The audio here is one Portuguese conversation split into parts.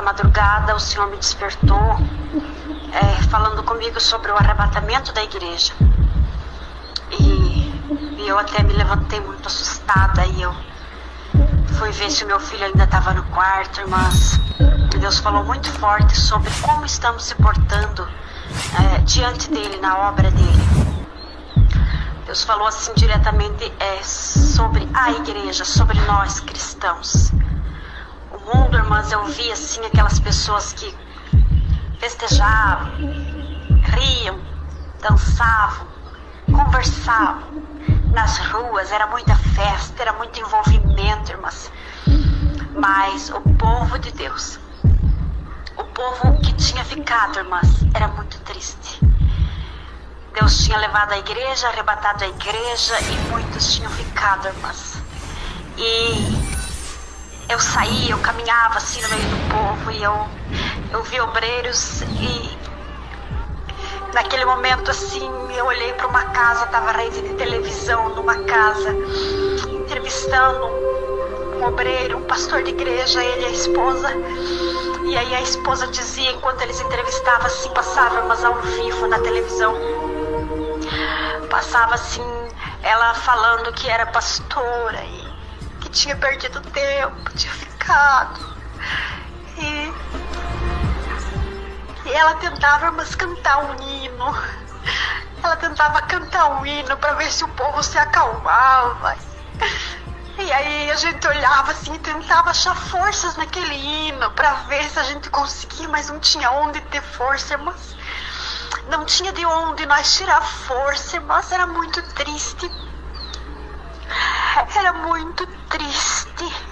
madrugada o Senhor me despertou, falando comigo sobre o arrebatamento da igreja. E eu até me levantei muito assustada, e eu fui ver se o meu filho ainda estava no quarto, irmãs. E Deus falou muito forte sobre como estamos se portando diante dele, na obra dele. Deus falou assim diretamente sobre a igreja, sobre nós cristãos. O mundo, irmãs, eu vi assim aquelas pessoas que festejavam, riam, dançavam, conversavam nas ruas, era muita festa, era muito envolvimento, irmãs. Mas o povo de Deus, o povo que tinha ficado, irmãs, era muito triste. Deus tinha levado a igreja, arrebatado a igreja, e muitos tinham ficado, irmãs. E eu saía, eu caminhava assim no meio do povo, e eu vi obreiros, e naquele momento assim, eu olhei para uma casa, estava a rede de televisão numa casa, entrevistando um obreiro, um pastor de igreja, ele e a esposa. E aí a esposa dizia, enquanto eles entrevistavam, assim, passava, mas ao vivo na televisão, passava assim, ela falando que era pastora e que tinha perdido tempo, tinha ficado. E ela tentava, mas cantar um hino. Ela tentava cantar um hino para ver se o povo se acalmava. E aí a gente olhava assim e tentava achar forças naquele hino para ver se a gente conseguia, mas não tinha onde ter força, irmãs. Não tinha de onde nós tirar força, irmãs. Era muito triste. Era muito triste.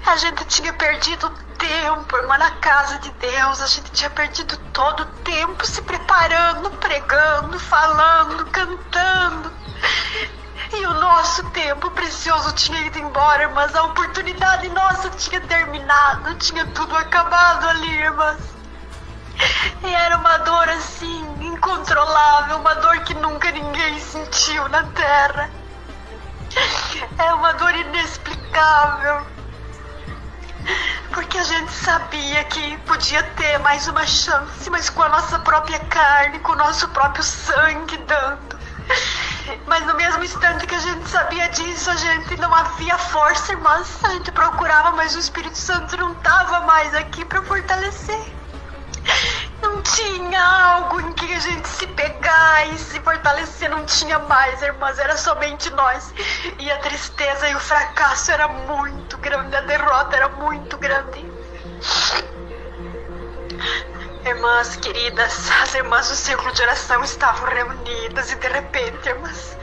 A gente tinha perdido tempo, irmã, na casa de Deus. A gente tinha perdido todo o tempo se preparando, pregando, falando, cantando. E o nosso tempo precioso tinha ido embora, irmãs. A oportunidade nossa tinha terminado. Tinha tudo acabado ali, irmãs. E era uma dor assim, incontrolável. Uma dor que nunca ninguém sentiu na terra. É uma dor inexplicável. Porque a gente sabia que podia ter mais uma chance, mas com a nossa própria carne, com o nosso próprio sangue dando. Mas no mesmo instante que a gente sabia disso, a gente não havia força, irmãs. A gente procurava, mas o Espírito Santo não estava mais aqui para fortalecer. Não tinha algo em que a gente se pegar e se fortalecer, não tinha mais, irmãs, era somente nós. E a tristeza e o fracasso era muito grande, a derrota era muito grande. Irmãs queridas, as irmãs do círculo de oração estavam reunidas e de repente, irmãs,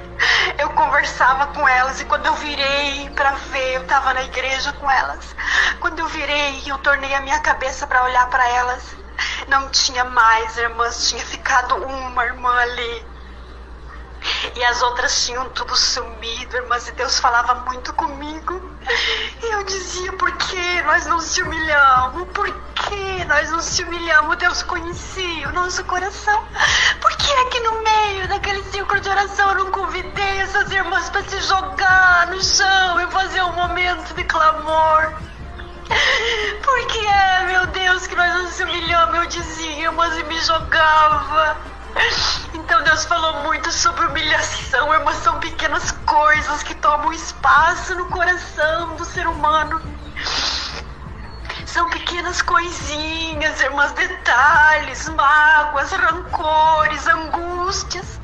eu conversava com elas, e quando eu virei para ver, eu estava na igreja com elas. Quando eu virei, eu tornei a minha cabeça para olhar para elas. Não tinha mais, irmãs, tinha ficado uma irmã ali. E as outras tinham tudo sumido, irmãs, e Deus falava muito comigo. E eu dizia, por que nós não se humilhamos? Por que nós não se humilhamos? Deus conhecia o nosso coração. Por que é que no meio daquele círculo de oração eu não convidei essas irmãs para se jogar no chão e fazer um momento de clamor? Por que é, meu Deus, que nós não se humilhamos? Eu dizia, irmãs, e me jogava. Então Deus falou muito sobre humilhação, irmãs. São pequenas coisas que tomam espaço no coração do ser humano. São pequenas coisinhas, irmãs, detalhes, mágoas, rancores, angústias,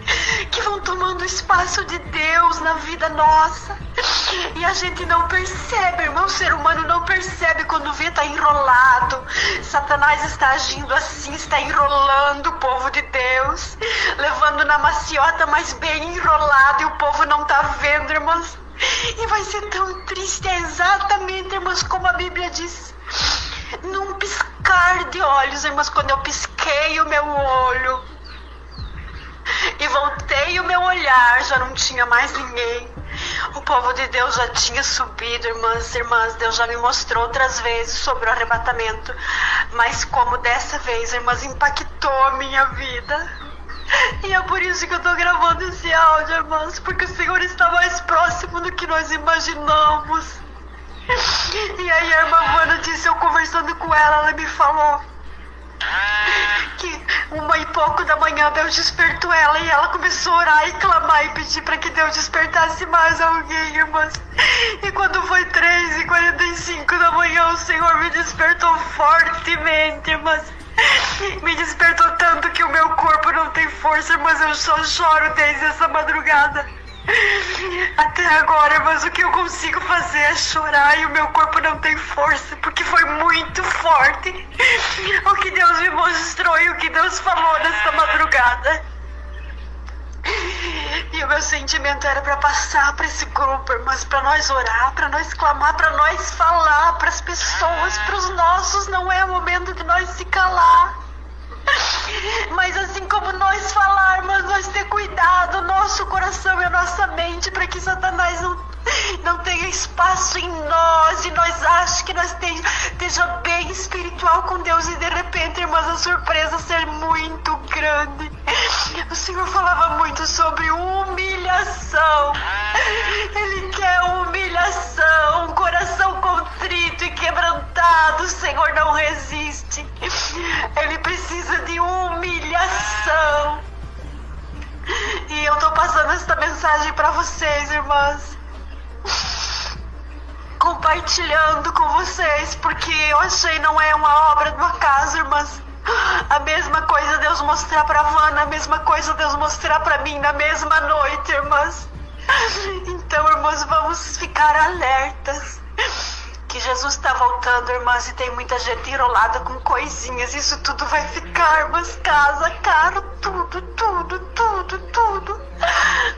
que vão tomando espaço de Deus na vida nossa. E a gente não percebe, irmão, o ser humano não percebe quando vê, está enrolado. Satanás está agindo assim, está enrolando o povo de Deus, levando na maciota, mas bem enrolado, e o povo não está vendo, irmãos. E vai ser tão triste, é exatamente, irmãos, como a Bíblia diz. Num piscar de olhos, irmãos, quando eu pisquei o meu olho e voltei o meu olhar, já não tinha mais ninguém. O povo de Deus já tinha subido, irmãs, Deus já me mostrou outras vezes sobre o arrebatamento, mas como dessa vez, irmãs, impactou a minha vida. E é por isso que eu estou gravando esse áudio, irmãs, porque o Senhor está mais próximo do que nós imaginamos. E aí a irmã Vana disse, eu conversando com ela me falou que 1h pouco da manhã Deus despertou ela e ela começou a orar e clamar e pedir para que Deus despertasse mais alguém, irmãs. E quando foi 3h45 da manhã, o Senhor me despertou fortemente, irmãs. Me despertou tanto que o meu corpo não tem força, mas eu só choro desde essa madrugada. Até agora, mas o que eu consigo fazer é chorar e o meu corpo não tem força, porque foi muito forte o que Deus me mostrou e o que Deus falou nessa madrugada. E o meu sentimento era para passar para esse grupo, irmãs, para nós orar, para nós clamar, para nós falar para as pessoas, para os nossos. Não é o momento de nós se calar. Mas assim como nós falarmos, nós ter cuidado, nosso coração e a nossa mente, para que Satanás não tenha espaço em nós, e nós achamos que nós esteja bem espiritual com Deus, e de repente, irmãs, a surpresa ser muito grande. O Senhor falava muito sobre humilhação. Ele quer humilhação, um coração contrito e quebrantado. O Senhor não resiste. Ele precisa de humilhação. E eu tô passando esta mensagem para vocês, irmãs, compartilhando com vocês, porque eu achei não é uma obra do acaso, irmãs. A mesma coisa Deus mostrar para Vana, a mesma coisa Deus mostrar para mim na mesma noite, irmãs. Então, irmãs, vamos ficar alertas que Jesus está voltando, irmãs, e tem muita gente enrolada com coisinhas. Isso tudo vai ficar, irmãs, casa, carro, tudo.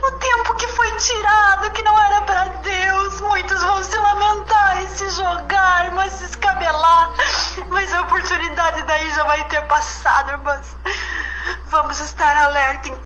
O tempo que foi tirado, que não era para Deus, muitos vão se lamentar e se jogar, mas se escabelar, mas a oportunidade daí já vai ter passado, irmãs. Vamos estar alerta